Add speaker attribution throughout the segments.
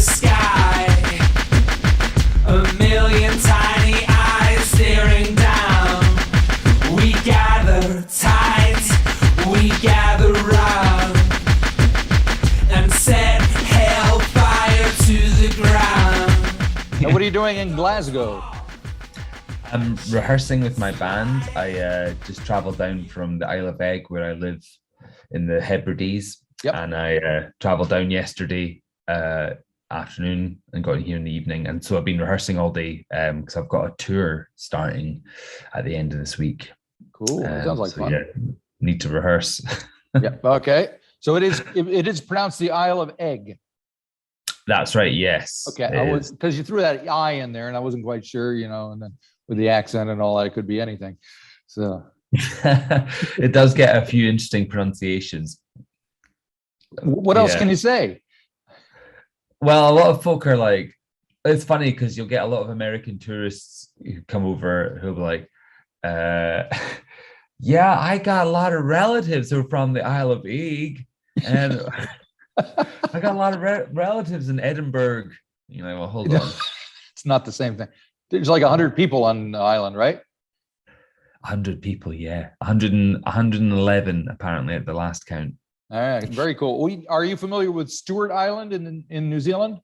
Speaker 1: sky. A million tiny eyes staring down. We gather tight, we gather round, and set hellfire to the ground.
Speaker 2: Now, what are you doing in Glasgow?
Speaker 3: I'm rehearsing with my band. I just travelled down from the Isle of Eigg, where I live in the Hebrides.
Speaker 2: Yep.
Speaker 3: And I travelled down yesterday afternoon and got in here in the evening. And so I've been rehearsing all day because I've got a tour starting at the end of this week.
Speaker 2: Cool. Sounds like fun.
Speaker 3: Yeah, need to rehearse.
Speaker 2: Yeah. Okay. So it is pronounced the Isle of Eigg.
Speaker 3: That's right. Yes.
Speaker 2: Okay. I was, because you threw that I in there and I wasn't quite sure, and then with the accent and all that, it could be anything. So
Speaker 3: it does get a few interesting pronunciations.
Speaker 2: What else can you say?
Speaker 3: Well, a lot of folk are like, it's funny because you'll get a lot of American tourists who come over who'll be like, yeah, I got a lot of relatives who are from the Isle of Eigg, and I got a lot of relatives in Edinburgh. You're like, well, hold on.
Speaker 2: It's not the same thing. There's like 100 people on the island, right?
Speaker 3: 100 people, yeah. 111 apparently at the last count.
Speaker 2: All right, very cool. Are you familiar with Stewart Island in New Zealand?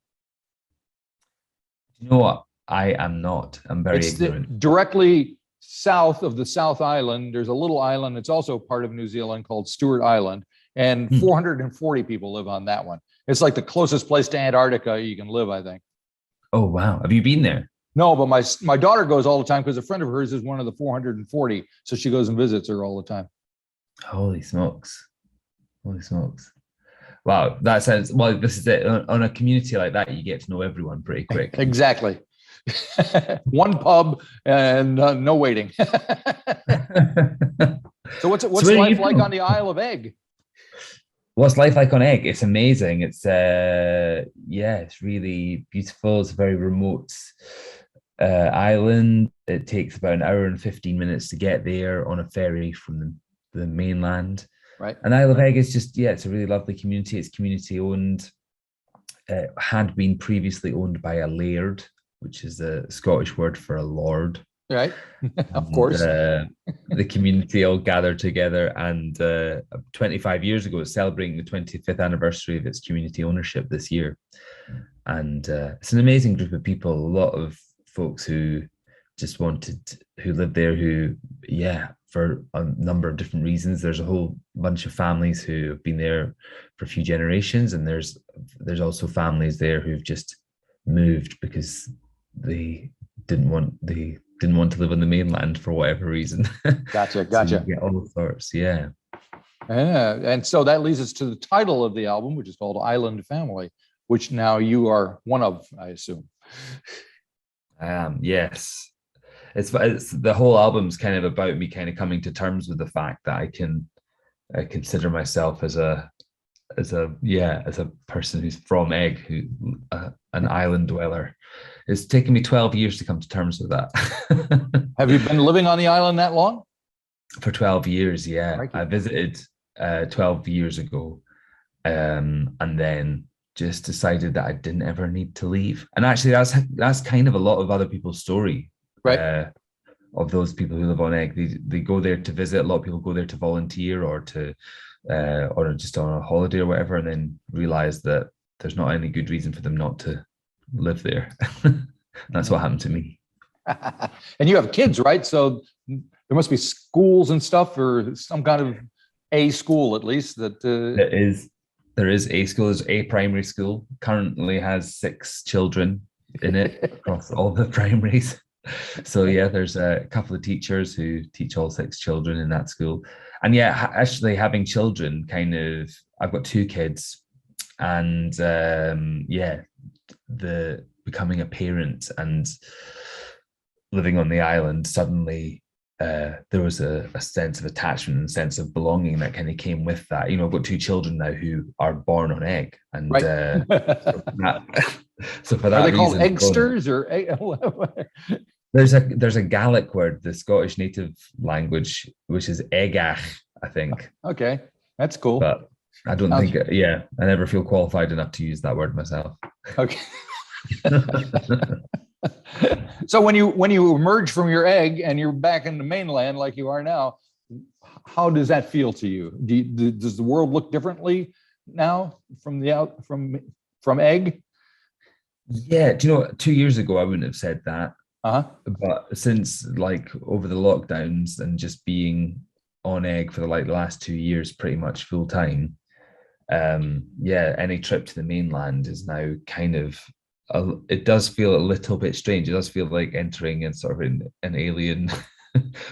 Speaker 3: You know what? I am not. I'm very ignorant.
Speaker 2: Directly south of the South Island, there's a little island. It's also part of New Zealand called Stewart Island, and 440 people live on that one. It's like the closest place to Antarctica you can live, I think.
Speaker 3: Oh, wow. Have you been there?
Speaker 2: No, but my daughter goes all the time because a friend of hers is one of the 440. So she goes and visits her all the time.
Speaker 3: Holy smokes. Holy smokes. Wow. That sounds, well, this is it. On a community like that, you get to know everyone pretty quick.
Speaker 2: Exactly. One pub and no waiting. So what's life like on the Isle of Eigg?
Speaker 3: What's life like on Eigg? It's amazing. It's it's really beautiful. It's a very remote island. It takes about an hour and 15 minutes to get there on a ferry from the mainland.
Speaker 2: Right.
Speaker 3: And Isle of Eigg is just, it's a really lovely community. It's community owned. It had been previously owned by a laird, which is a Scottish word for a lord.
Speaker 2: Right. Of course.
Speaker 3: The community all gathered together, and 25 years ago, it's celebrating the 25th anniversary of its community ownership this year. And it's an amazing group of people, a lot of folks who just who lived there, who, for a number of different reasons. There's a whole bunch of families who have been there for a few generations, and there's also families there who've just moved because they didn't want to live on the mainland for whatever reason.
Speaker 2: Gotcha.
Speaker 3: So you get all sorts, yeah.
Speaker 2: And so that leads us to the title of the album, which is called Island Family, which now you are one of, I assume.
Speaker 3: I am, yes. It's the whole album's kind of about me kind of coming to terms with the fact that I consider myself as a person who's from Eigg, an island dweller. It's taken me 12 years to come to terms with that.
Speaker 2: Have you been living on the island that long?
Speaker 3: For 12 years, yeah.
Speaker 2: Right.
Speaker 3: I visited 12 years ago, and then just decided that I didn't ever need to leave. And actually, that's kind of a lot of other people's story.
Speaker 2: Right.
Speaker 3: Of those people who live on Eigg. They go there to visit. A lot of people go there to volunteer or just on a holiday or whatever, and then realize that there's not any good reason for them not to live there. That's what happened to me.
Speaker 2: And you have kids, right? So there must be schools and stuff, or some kind of a school at least that
Speaker 3: there is a school. There's a primary school, currently has 6 children in it across all the primaries. So there's a couple of teachers who teach all 6 children in that school. And actually having children, I've got 2 kids, and the becoming a parent and living on the island, suddenly there was a sense of attachment and a sense of belonging that kind of came with that. I've got 2 children now who are born on Eigg, and
Speaker 2: right.
Speaker 3: So for that,
Speaker 2: are they
Speaker 3: reason,
Speaker 2: called eggsters or?
Speaker 3: There's a Gaelic word, the Scottish native language, which is eggach, I think.
Speaker 2: Okay, that's cool.
Speaker 3: But I don't think, I never feel qualified enough to use that word myself.
Speaker 2: Okay. So when you emerge from your egg and you're back in the mainland like you are now, how does that feel to you? Does the world look differently now from egg?
Speaker 3: Yeah, do you know, 2 years ago I wouldn't have said that.
Speaker 2: Uh-huh.
Speaker 3: But since like over the lockdowns and just being on egg for the last 2 years, pretty much full time, any trip to the mainland is now kind of it does feel a little bit strange. It does feel like entering in sort of an alien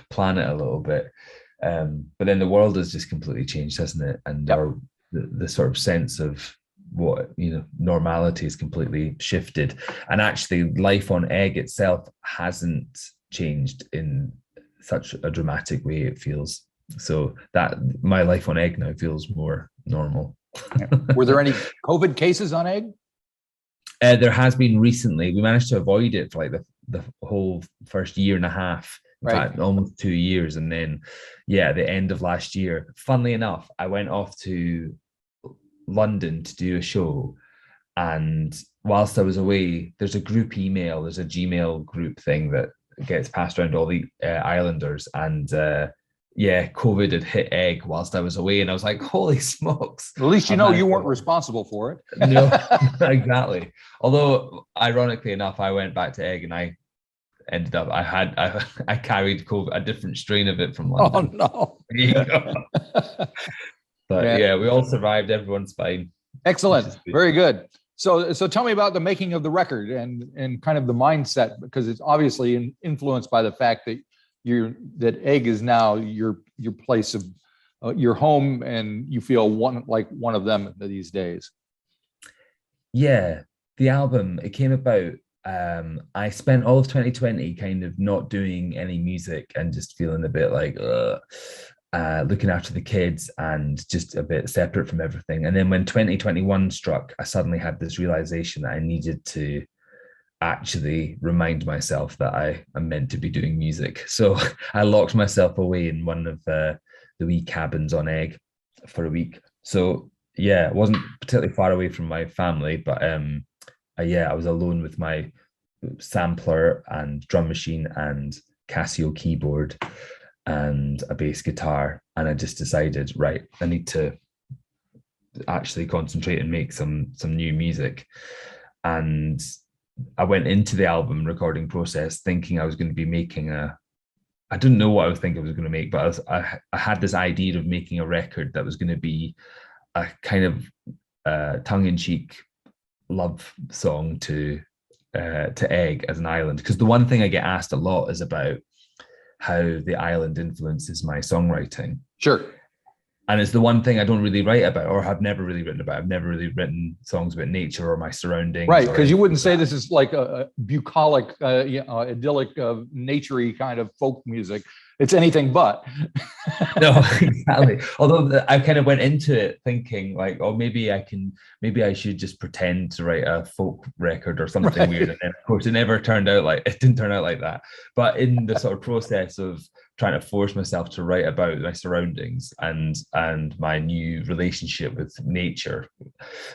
Speaker 3: planet a little bit. But then the world has just completely changed, hasn't it? And the sort of sense of what, normality is completely shifted. And actually life on egg itself hasn't changed in such a dramatic way, it feels. So that my life on egg now feels more normal.
Speaker 2: Were there any COVID cases on egg?
Speaker 3: There has been recently. We managed to avoid it for like the whole first year and a half, in fact, almost 2 years. And then, the end of last year, funnily enough, I went off to London to do a show. And whilst I was away, there's a group email, there's a Gmail group thing that gets passed around all the islanders. And COVID had hit egg whilst I was away. And I was like, holy smokes.
Speaker 2: At least you weren't responsible for it.
Speaker 3: No, exactly. Although, ironically enough, I went back to egg and I ended up, I carried COVID, a different strain of it from London.
Speaker 2: Oh, no.
Speaker 3: But we all survived. Everyone's fine.
Speaker 2: Excellent. Very good. So tell me about the making of the record and kind of the mindset, because it's obviously influenced by the fact that egg is now your place of your home, and you feel one of them these days. Yeah,
Speaker 3: the album, it came about. I spent all of 2020 kind of not doing any music and just feeling a bit like looking after the kids and just a bit separate from everything. And then when 2021 struck, I suddenly had this realization that I needed to actually remind myself that I am meant to be doing music. So I locked myself away in one of the wee cabins on egg for a week. So it wasn't particularly far away from my family, but I was alone with my sampler and drum machine and Casio keyboard and a bass guitar. And I just decided, right, I need to actually concentrate and make some new music. And I went into the album recording process thinking I was going to be making I didn't know what I was thinking I was going to make, but I had this idea of making a record that was going to be a kind of tongue-in-cheek love song to egg as an island. Because the one thing I get asked a lot is about how the island influences my songwriting.
Speaker 2: Sure.
Speaker 3: And it's the one thing I don't really write about, or have never really written about. I've never really written songs about nature or my surroundings.
Speaker 2: Right, because you wouldn't say this is like a bucolic, idyllic, naturey kind of folk music. It's anything but.
Speaker 3: No, exactly. Although I kind of went into it thinking like, oh, maybe I should just pretend to write a folk record or something weird. And then, of course, it didn't turn out like that. But in the sort of process of trying to force myself to write about my surroundings and my new relationship with nature,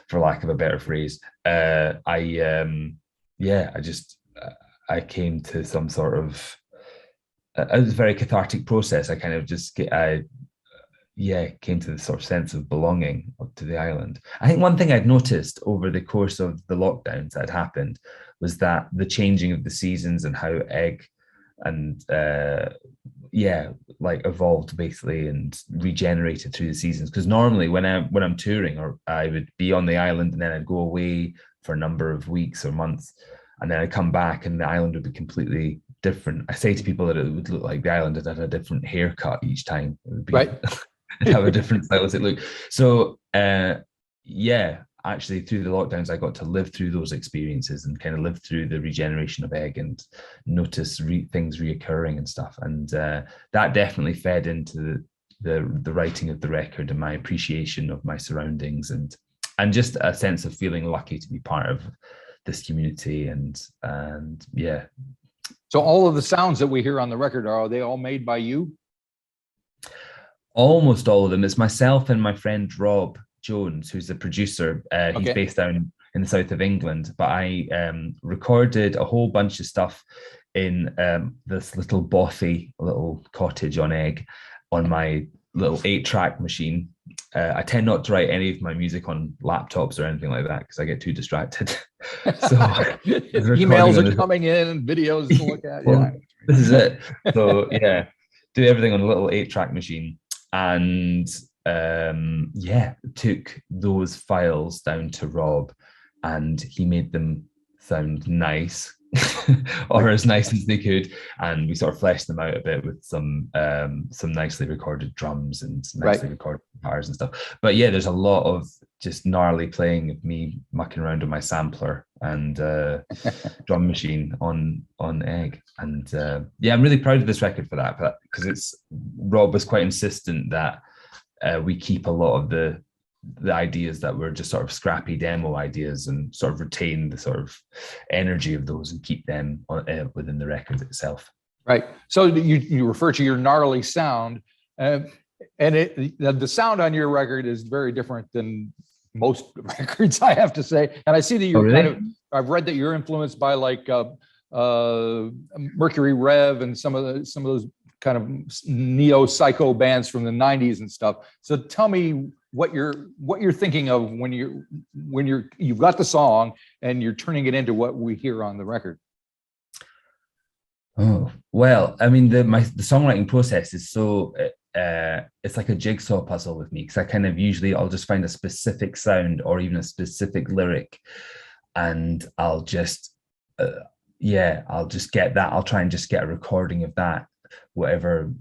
Speaker 3: for lack of a better phrase, I came to some sort of, it was a very cathartic process. I kind of just came to this sort of sense of belonging to the island. I think one thing I'd noticed over the course of the lockdowns that had happened was that the changing of the seasons and how egg and evolved basically and regenerated through the seasons. Because normally when I'm touring, or I would be on the island and then I'd go away for a number of weeks or months, and then I'd come back and the island would be completely different. I say to people that it would look like the island had a different haircut each time. It would be have a different stylistic look. So actually through the lockdowns I got to live through those experiences and kind of live through the regeneration of egg and notice things reoccurring and stuff. And that definitely fed into the writing of the record and my appreciation of my surroundings and just a sense of feeling lucky to be part of this community. And
Speaker 2: So all of the sounds that we hear on the record, are they all made by you?
Speaker 3: Almost all of them. It's myself and my friend Rob Jones, who's the producer. He's
Speaker 2: Okay.
Speaker 3: based down in the south of England, but I recorded a whole bunch of stuff in this little bothy little cottage on Egg on my little 8-track machine. I tend not to write any of my music on laptops or anything like that because I get too distracted. So
Speaker 2: emails are coming in and videos to look at.
Speaker 3: Well,
Speaker 2: Yeah,
Speaker 3: this is it. So yeah, do everything on a little 8-track machine, and took those files down to Rob, and he made them sound nice. Or as nice as they could, and we sort of fleshed them out a bit with some nicely recorded drums and some nicely recorded guitars and stuff. But yeah, there's a lot of just gnarly playing of me mucking around with my sampler and drum machine on Egg. And I'm really proud of this record for that, because Rob was quite insistent that we keep a lot of the ideas that were just sort of scrappy demo ideas and sort of retain the sort of energy of those and keep them within the record itself.
Speaker 2: Right. So you refer to your gnarly sound, and the sound on your record is very different than most records, I have to say. And I see that you're I've read that you're influenced by like Mercury Rev and some of those kind of neo-psycho bands from the 90s and stuff. So tell me what you're thinking of when you've got the song and you're turning it into what we hear on the record.
Speaker 3: Oh, well, I mean, the songwriting process is so it's like a jigsaw puzzle with me, because I kind of usually I'll just find a specific sound or even a specific lyric, and I'll just get that. I'll try and just get a recording of that, whatever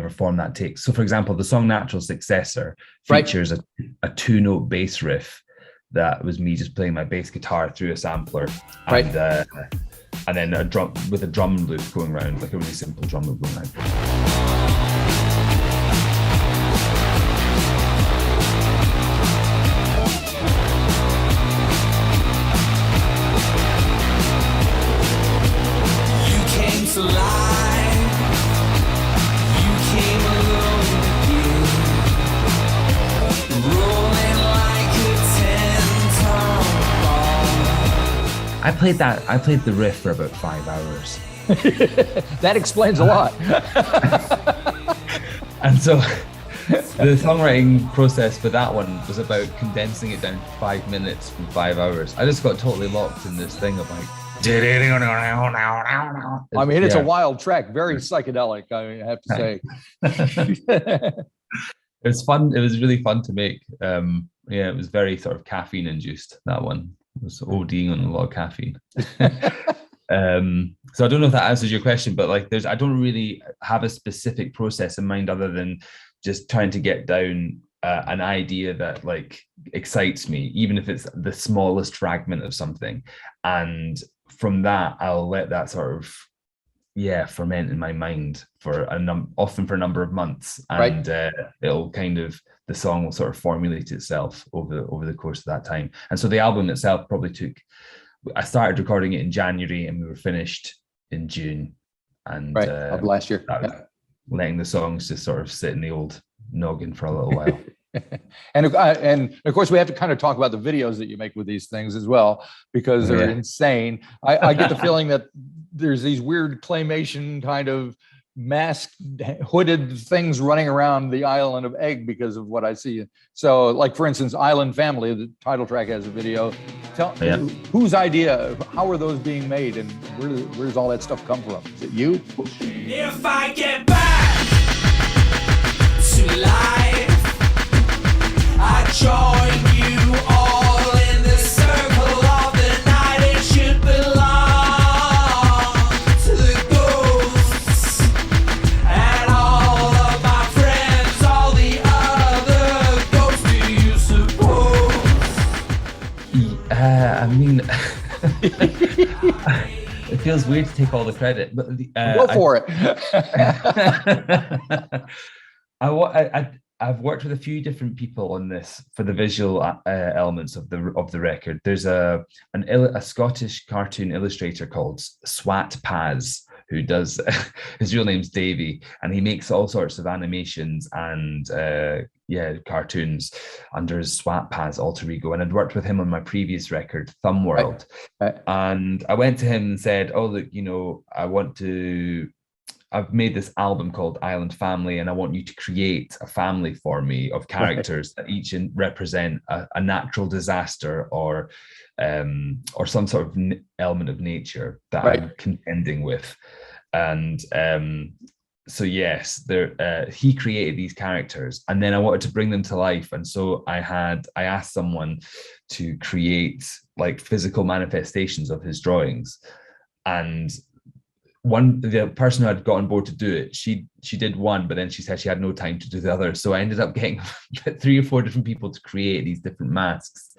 Speaker 3: form that takes. So for example, the song Natural Successor features a 2-note bass riff that was me just playing my bass guitar through a sampler, and then a drum with a drum loop going around, like a really simple drum loop going around.
Speaker 1: You came to life. You came alone again, rolling like a 10-ton ball.
Speaker 3: I played the riff for about 5 hours.
Speaker 2: That explains a lot.
Speaker 3: And so the songwriting process for that one was about condensing it down to 5 minutes from 5 hours. I just got totally locked in this thing of like,
Speaker 2: I mean, it's a wild track, very psychedelic, I have to say.
Speaker 3: It was fun. It was really fun to make. It was very sort of caffeine induced, that one. It was ODing on a lot of caffeine. So I don't know if that answers your question, but like I don't really have a specific process in mind other than just trying to get down an idea that like excites me, even if it's the smallest fragment of something. And from that, I'll let that sort of ferment in my mind for often for a number of months, and it'll kind of, the song will sort of formulate itself over the course of that time. And so the album itself probably I started recording it in January and we were finished in June, and
Speaker 2: of last year.
Speaker 3: Letting the songs just sort of sit in the old noggin for a little while.
Speaker 2: And of course, we have to kind of talk about the videos that you make with these things as well, because they're insane. I get the feeling that there's these weird claymation kind of masked, hooded things running around the Island of Eigg because of what I see. So, like for instance, Island Family, the title track has a video. Whose idea? How are those being made, and where does all that stuff come from? Is it you?
Speaker 1: If I get back to life, I join you all in the circle of the night. It should belong to the ghosts and all of my friends, all the other ghosts. Do you suppose?
Speaker 3: I mean, it feels weird to take all the credit, but
Speaker 2: go for it.
Speaker 3: I've worked with a few different people on this for the visual elements of the record. There's a Scottish cartoon illustrator called Swat Paz, who does his real name's Davey, and he makes all sorts of animations and cartoons under his Swap alter ego. And I'd worked with him on my previous record, Thumb World.
Speaker 2: Right.
Speaker 3: And I went to him and said, oh, look, I've made this album called Island Family, and I want you to create a family for me of characters that each represent a natural disaster or some sort of element of nature that I'm contending with. And so yes, he created these characters, and then I wanted to bring them to life. And so I asked someone to create like physical manifestations of his drawings, and the person who had got on board to do it, she did one, but then she said she had no time to do the other. So I ended up getting 3 or 4 different people to create these different masks.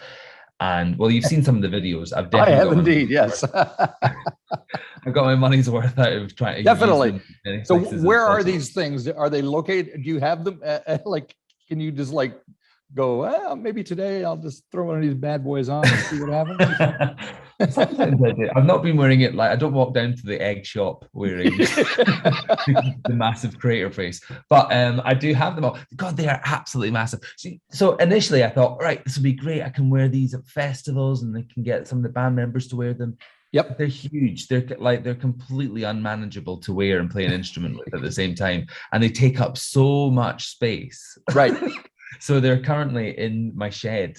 Speaker 3: And well, you've seen some of the videos.
Speaker 2: I have indeed, yes.
Speaker 3: I've got my money's worth out of trying to
Speaker 2: definitely. So where are
Speaker 3: possible.
Speaker 2: these things? Are they located? Do you have them? Like, can you just like go, well, maybe today I'll just throw one of these bad boys on and see what happens?
Speaker 3: Sometimes I do. I've not been wearing it, like I don't walk down to the egg shop wearing the massive crater face, but I do have them all. God, they are absolutely massive. So initially I thought, right, this would be great. I can wear these at festivals and they can get some of the band members to wear them.
Speaker 2: Yep.
Speaker 3: They're huge. They're completely unmanageable to wear and play an instrument with at the same time. And they take up so much space.
Speaker 2: Right.
Speaker 3: So they're currently in my shed,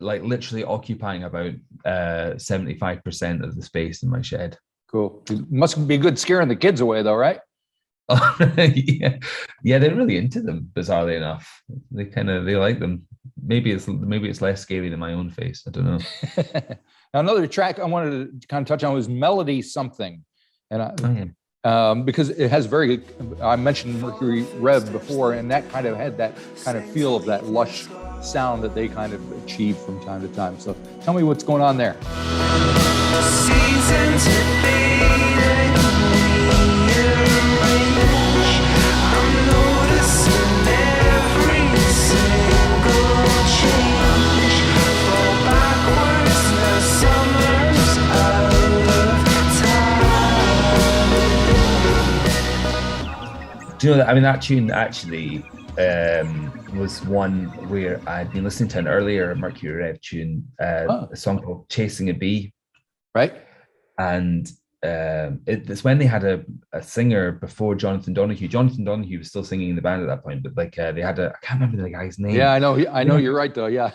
Speaker 3: like literally occupying about 75% of the space in my shed.
Speaker 2: Cool. It must be good scaring the kids away though, right?
Speaker 3: Yeah, they're really into them, bizarrely enough. They like them. Maybe it's less scary than my own face. I don't know.
Speaker 2: Now, another track I wanted to kind of touch on was Melody Something. And because it has I mentioned Mercury Rev before, and that kind of had that kind of feel of that lush sound that they kind of achieve from time to time. So tell me what's going on there.
Speaker 1: Seasons fading, rearrange. I'm noticing every single change. Fall backwards, now summer's out of time.
Speaker 3: Do you know that? I mean, that tune actually was one where I'd been listening to an earlier Mercury Rev tune, a song called Chasing a Bee.
Speaker 2: Right.
Speaker 3: And it's when they had a singer before Jonathan Donahue. Jonathan Donahue was still singing in the band at that point, but like they had I can't remember the guy's name.
Speaker 2: Yeah, I know. You're right though. Yeah.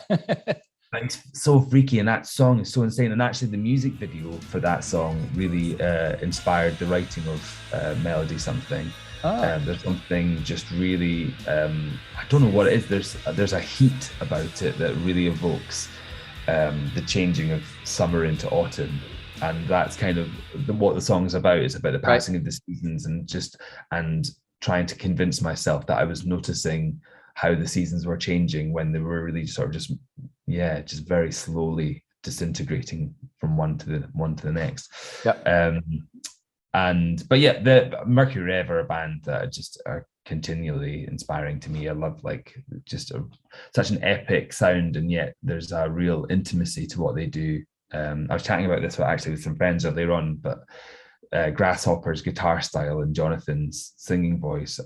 Speaker 3: It's so freaky, and that song is so insane. And actually the music video for that song really inspired the writing of Melody Something. There's something just really, I don't know what it is. There's a heat about it that really evokes the changing of summer into autumn. And that's kind of what the song's about. It's about the passing of the seasons and trying to convince myself that I was noticing how the seasons were changing when they were really sort of just very slowly disintegrating from one to the next.
Speaker 2: Yeah.
Speaker 3: But yeah, the Mercury Rev are a band that just are continually inspiring to me. I love such an epic sound, and yet there's a real intimacy to what they do. I was chatting about this with some friends earlier on, but Grasshopper's guitar style and Jonathan's singing voice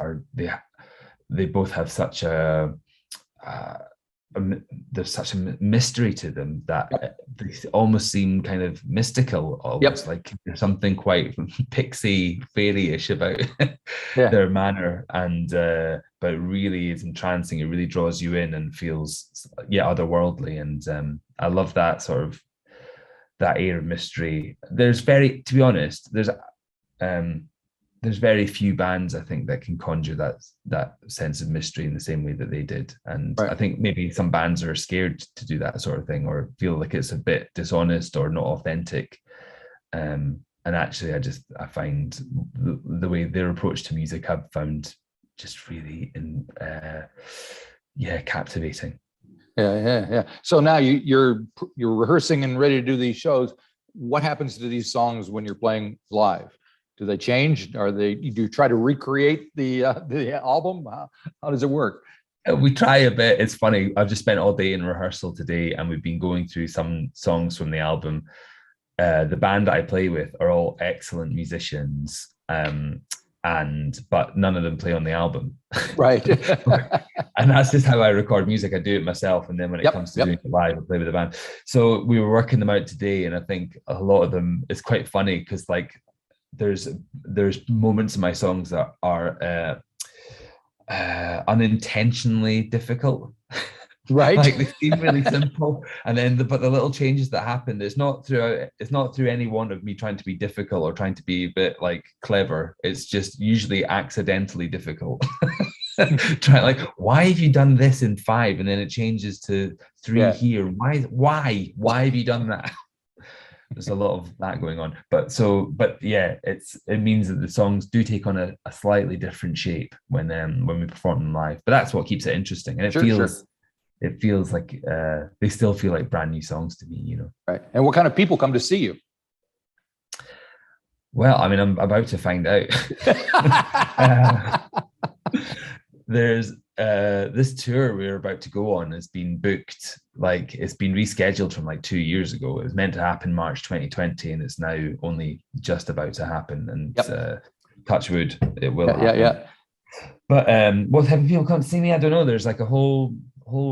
Speaker 3: they both have such there's such a mystery to them that they almost seem kind of mystical, almost like there's something quite pixie fairy-ish about their manner, and but it really is entrancing. It really draws you in and feels otherworldly, and I love that sort of that air of mystery. To be honest, there's very few bands I think that can conjure that sense of mystery in the same way that they did. And I think maybe some bands are scared to do that sort of thing, or feel like it's a bit dishonest or not authentic. And actually I find the way their approach to music I've found just really captivating.
Speaker 2: Yeah. So now you're rehearsing and ready to do these shows. What happens to these songs when you're playing live? Do they change? Do you try to recreate the album? How does it work?
Speaker 3: We try a bit. It's funny. I've just spent all day in rehearsal today, and we've been going through some songs from the album. The band that I play with are all excellent musicians, But none of them play on the album.
Speaker 2: Right.
Speaker 3: And that's just how I record music. I do it myself, and then when it comes to doing it live, I play with the band. So we were working them out today, and I think a lot of them, it's quite funny because like there's moments in my songs that are unintentionally difficult.
Speaker 2: Right.
Speaker 3: Like they seem really simple, and then but the little changes that happen, it's not through any one of me trying to be difficult or trying to be a bit like clever. It's just usually accidentally difficult. Try like, why have you done this in 5 and then it changes to 3 here? Why have you done that? There's a lot of that going on, but yeah, it means that the songs do take on a slightly different shape when we perform them live. But that's what keeps it interesting, and it feels like they still feel like brand new songs to me, you know.
Speaker 2: Right. And what kind of people come to see you?
Speaker 3: Well, I mean, I'm about to find out. There's this tour we're about to go on has been booked, like it's been rescheduled from like 2 years ago. It was meant to happen March 2020, and it's now only just about to happen. And touch wood, it will happen. Yeah. But what type of people come to see me? I don't know. There's like a whole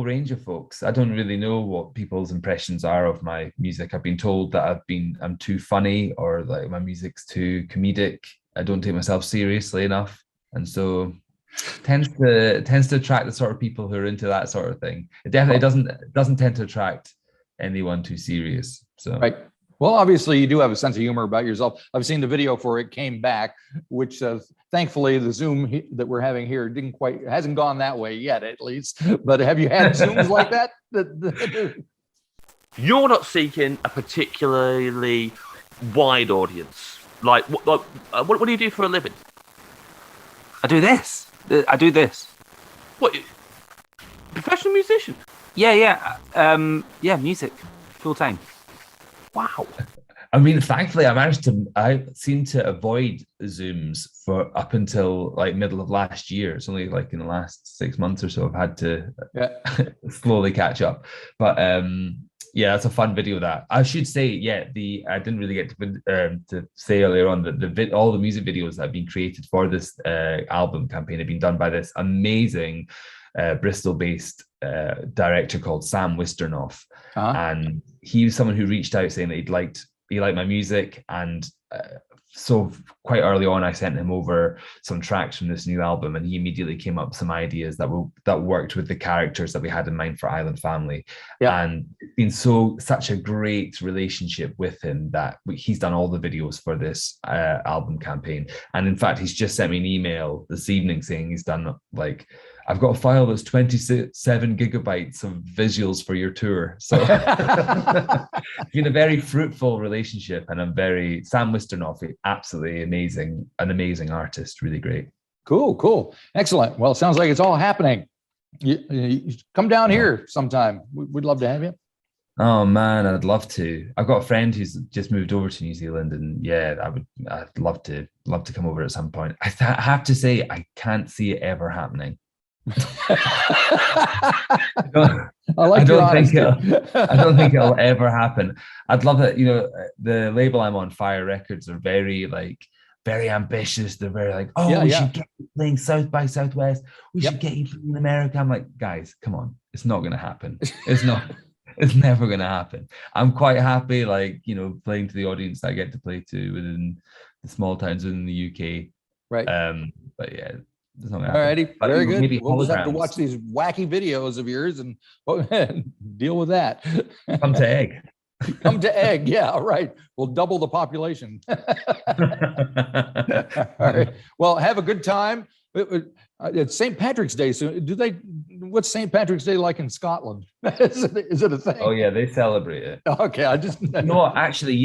Speaker 3: range of folks. I don't really know what people's impressions are of my music. I've been told that I'm too funny, or like my music's too comedic. I don't take myself seriously enough, and so tends to attract the sort of people who are into that sort of thing. It definitely doesn't tend to attract anyone too serious. So
Speaker 2: right. Well, obviously you do have a sense of humor about yourself. I've seen the video for It Came Back, which thankfully the Zoom that we're having here hasn't gone that way yet, at least. But have you had Zooms like that?
Speaker 4: You're not seeking a particularly wide audience. Like, what do you do for a living?
Speaker 5: I do this.
Speaker 4: What? Professional musician?
Speaker 5: Yeah. Music, full time.
Speaker 4: Wow.
Speaker 3: I mean, thankfully, I seem to avoid Zooms for up until like middle of last year. It's only like in the last 6 months or so I've had to slowly catch up. But that's a fun video. That I should say, I didn't really get to say earlier on that all the music videos that have been created for this album campaign have been done by this amazing Bristol-based director called Sam Wisternoff. And he was someone who reached out saying that he liked my music, and so quite early on I sent him over some tracks from this new album, and he immediately came up with some ideas that worked with the characters that we had in mind for Island Family. And it's been such a great relationship with him that he's done all the videos for this album campaign. And in fact, he's just sent me an email this evening saying he's done like, I've got a file that's 27 gigabytes of visuals for your tour. So it's been a very fruitful relationship, and Sam Wisternoff, absolutely amazing, an amazing artist, really great.
Speaker 2: Cool. Excellent. Well, it sounds like it's all happening. You come down here sometime. We'd love to have you.
Speaker 3: Oh man, I'd love to. I've got a friend who's just moved over to New Zealand, and I'd love to come over at some point. I have to say, I can't see it ever happening. I don't think it'll ever happen. I'd love it. You know, the label I'm on, Fire Records, are very ambitious. They're very like, we should get you playing South by Southwest. We should get you playing in America. I'm like, guys, come on, it's not going to happen. It's not. It's never going to happen. I'm quite happy, like, you know, playing to the audience that I get to play to within the small towns within the UK.
Speaker 2: Right.
Speaker 3: But yeah.
Speaker 2: All righty, very good. We'll just have to watch these wacky videos of yours and deal with that.
Speaker 3: Come to Egg.
Speaker 2: Come to Egg, yeah, right. We'll double the population. All right. Well, have a good time. It's St. Patrick's Day, so what's St. Patrick's Day like in Scotland? Is it a thing?
Speaker 3: Oh yeah, they celebrate it.
Speaker 2: Okay,
Speaker 3: no, actually,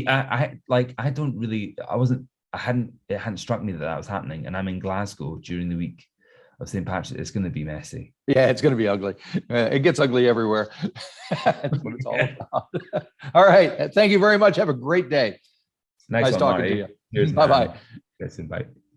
Speaker 3: it hadn't struck me that was happening, and I'm in Glasgow during the week of St. Patrick's. It's going to be messy.
Speaker 2: Yeah, it's going to be ugly. It gets ugly everywhere. That's what it's all about. All right. Thank you very much. Have a great day.
Speaker 3: Nice
Speaker 2: talking to you.
Speaker 3: Cheers,
Speaker 2: Bye-bye.
Speaker 3: Listen, bye.